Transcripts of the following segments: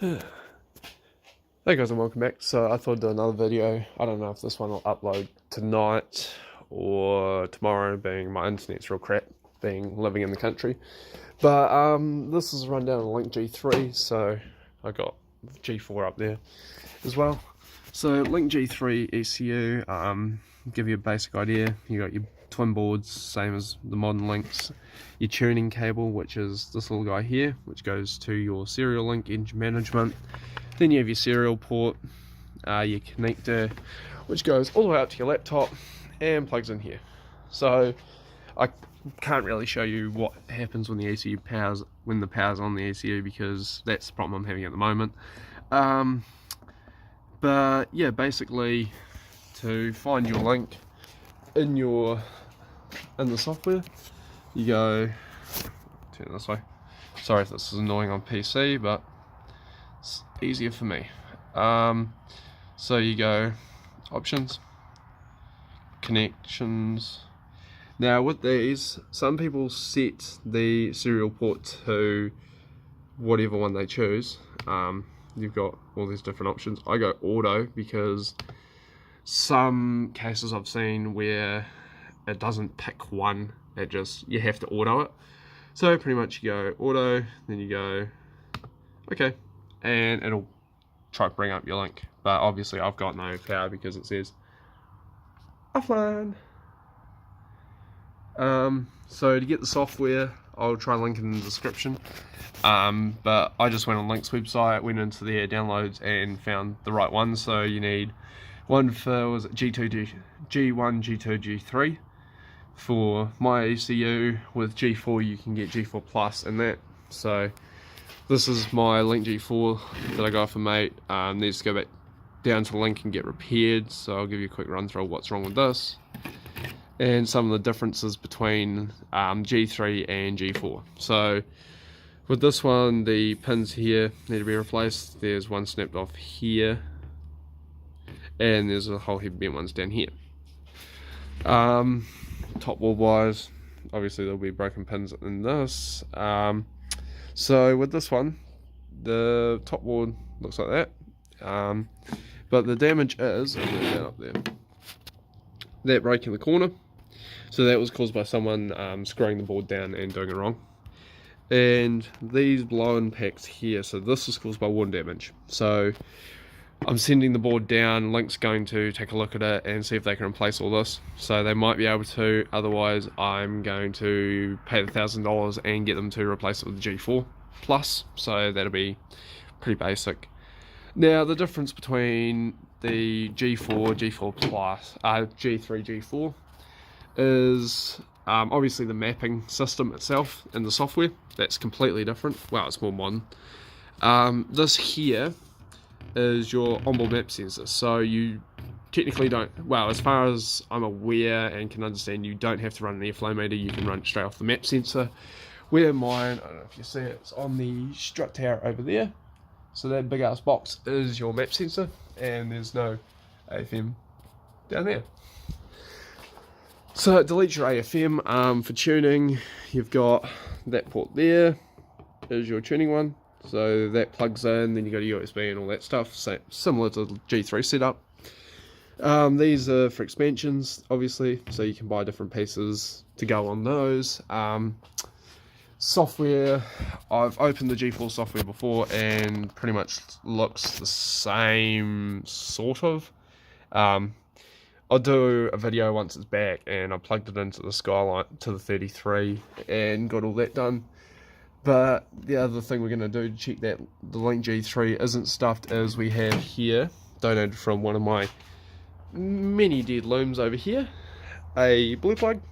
Hey guys, and welcome back. So I thought I'd do another video. I don't know if this one will upload tonight or tomorrow, being my internet's real crap, being living in the country. But this is a rundown of Link G3, so I got G4 up there as well. So Link G3 ECU, give you a basic idea. You got your twin boards, same as the modern Links. Your tuning cable, which is this little guy here, which goes to your serial link engine management. Then you have your serial port, your connector, which goes all the way up to your laptop and plugs in here. So I can't really show you what happens when the ECU powers, when the power's on the ECU, because that's the problem I'm having at the moment. But yeah, basically to find your link in the software, you go, turn it this way. Sorry if this is annoying on PC, but it's easier for me. So you go options, connections. Now with these, some people set the serial port to whatever one they choose. You've got all these different options. I go auto because some cases I've seen where it doesn't pick one, you have to auto it. So pretty much you go auto, then you go okay, and it'll try to bring up your link. But obviously I've got no power because it says offline. So to get the software, I'll try link in the description. But I just went on Link's website, went into their downloads and found the right one. So you need one for, was it G1, G2, G3. For my ECU, with G4 you can get G4 Plus and that. So this is my Link G4 that I got from mate. Needs to go back down to Link and get repaired, so I'll give you a quick run through of what's wrong with this and some of the differences between G3 and G4. So with this one, the pins here need to be replaced. There's one snapped off here, and there's a whole heap of bent ones down here. Top wall wires, obviously there'll be broken pins in this. So with this one, the top wall looks like that, but the damage is, I'll put that up there, that break in the corner. So that was caused by someone screwing the board down and doing it wrong. And these blow impacts here, so this is caused by water damage. So I'm sending the board down, Link's going to take a look at it and see if they can replace all this. So they might be able to, otherwise I'm going to pay the $1,000 and get them to replace it with the G4 Plus. So that'll be pretty basic. Now the difference between the G4, G4 Plus, G3, G4 is obviously the mapping system itself and the software. That's completely different. Well, it's more modern. This here is your onboard map sensor, so you technically don't, well, as far as I'm aware and can understand, you don't have to run an airflow meter. You can run it straight off the map sensor, where mine, I don't know if you see it, it's on the strut tower over there. So that big ass box is your map sensor, and there's no AFM down there. So it deletes your AFM. For tuning, you've got that port there is your tuning one. So that plugs in, then you go to USB and all that stuff, so similar to the G3 setup. These are for expansions, obviously, so you can buy different pieces to go on those. Software, I've opened the G4 software before and pretty much looks the same, sort of. I'll do a video once it's back, and I plugged it into the Skylight, to the 33, and got all that done. But the other thing we're going to do to check that the Link G3 isn't stuffed is we have here, donated from one of my many dead looms over here, a blue plug.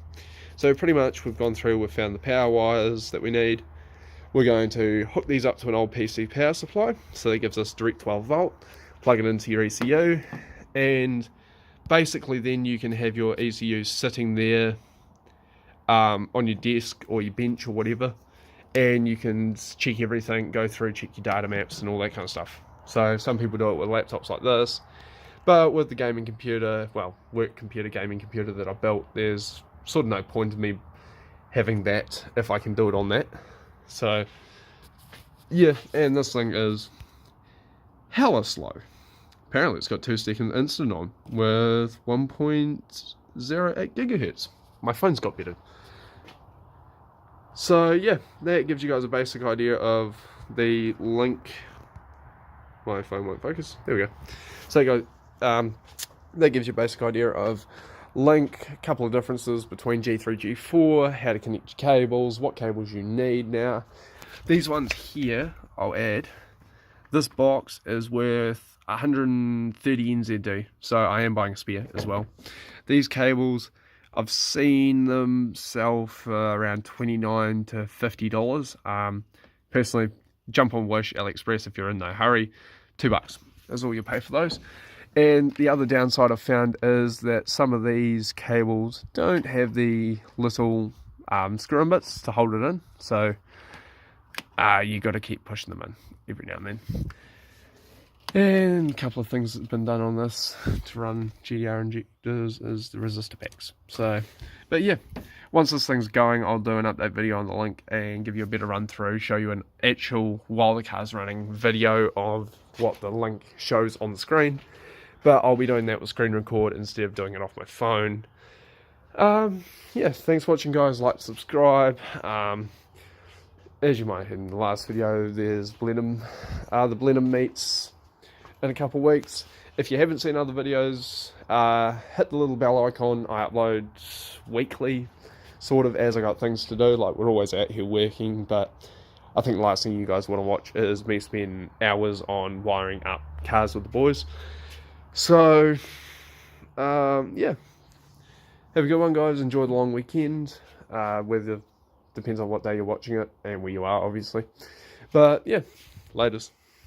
So pretty much we've gone through, we've found the power wires that we need. We're going to hook these up to an old PC power supply, so that gives us direct 12 volt, plug it into your ECU, and basically then you can have your ECU sitting there on your desk or your bench or whatever, and you can check everything, go through, check your data maps and all that kind of stuff. So some people do it with laptops like this, but with the gaming computer, well, work computer, gaming computer that I built, there's sort of no point in me having that if I can do it on that. So yeah, and this thing is hella slow. Apparently it's got 2 seconds instant on with 1.08 gigahertz. My phone's got better. So yeah, that gives you guys a basic idea of the Link. My phone won't focus. There we go. So that gives you a basic idea of Link, a couple of differences between G3, G4, how to connect your cables, what cables you need now. These ones here, I'll add, this box is worth 130 NZD, so I am buying a spare as well. These cables, I've seen them sell for around $29 to $50. Personally, jump on Wish, AliExpress if you're in no hurry. $2 is all you pay for those. And the other downside I've found is that some of these cables don't have the little screw-in bits to hold it in, so you got to keep pushing them in every now and then. And a couple of things that's been done on this to run GDR injectors is the resistor packs. So, but yeah, once this thing's going, I'll do an update video on the Link and give you a better run through, show you an actual, while the car's running, video of what the Link shows on the screen. But I'll be doing that with screen record instead of doing it off my phone. Yeah, thanks for watching, guys. Like, subscribe. As you might have heard in the last video, there's Blenheim, the Blenheim meets in a couple of weeks. If you haven't seen other videos, hit the little bell icon. I upload weekly, sort of, as I got things to do. Like, we're always out here working, but I think the last thing you guys want to watch is me spend hours on wiring up cars with the boys. So, yeah. Have a good one, guys. Enjoy the long weekend. Whether depends on what day you're watching it and where you are, obviously. But yeah, laters.